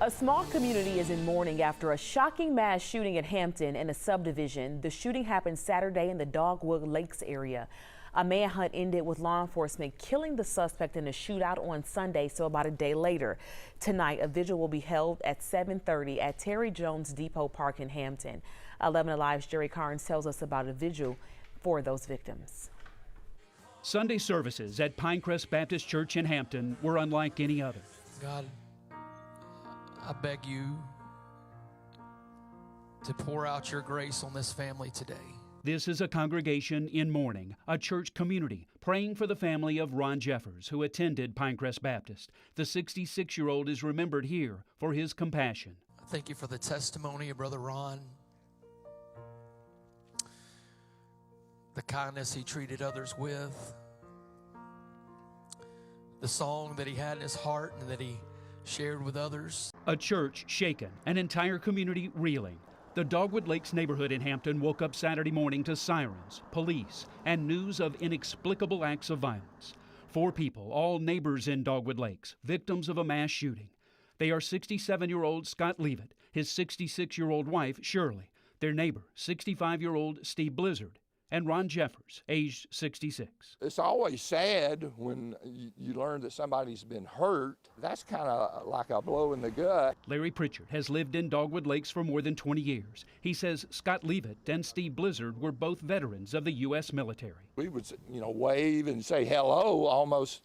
A small community is in mourning after a shocking mass shooting at Hampton in a subdivision. The shooting happened Saturday in the Dogwood Lakes area. A manhunt ended with law enforcement killing the suspect in a shootout on Sunday, so about a day later. Tonight, a vigil will be held at 7:30 at Terry Jones Depot Park in Hampton. 11 Alive's Jerry Carnes tells us about a vigil for those victims. Sunday services at Pinecrest Baptist Church in Hampton were unlike any other. God, I beg you to pour out your grace on this family today. This is a congregation in mourning, a church community praying for the family of Ron Jeffers, who attended Pinecrest Baptist. The 66-year-old is remembered here for his compassion. Thank you for the testimony of Brother Ron, the kindness he treated others with, the song that he had in his heart and that he shared with others. A church shaken, an entire community reeling. The Dogwood Lakes neighborhood in Hampton woke up Saturday morning to sirens, police, and news of inexplicable acts of violence. 4 people, all neighbors in Dogwood Lakes, victims of a mass shooting. They are 67-year-old Scott Leavitt, his 66-year-old wife, Shirley, their neighbor, 65-year-old Steve Blizzard, and Ron Jeffers, aged 66. It's always sad when you learn that somebody's been hurt. That's kind of like a blow in the gut. Larry Pritchard has lived in Dogwood Lakes for more than 20 years. He says Scott Leavitt and Steve Blizzard were both veterans of the U.S. military. We would, wave and say hello almost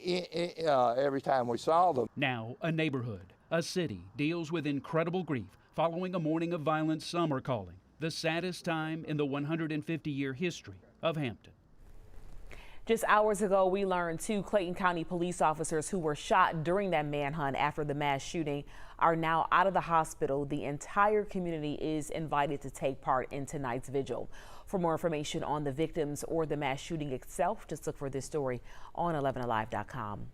every time we saw them. Now a neighborhood, a city, deals with incredible grief following a morning of violence some are calling the saddest time in the 150-year history of Hampton. Just hours ago, we learned 2 Clayton County police officers who were shot during that manhunt after the mass shooting are now out of the hospital. The entire community is invited to take part in tonight's vigil. For more information on the victims or the mass shooting itself, just look for this story on 11alive.com.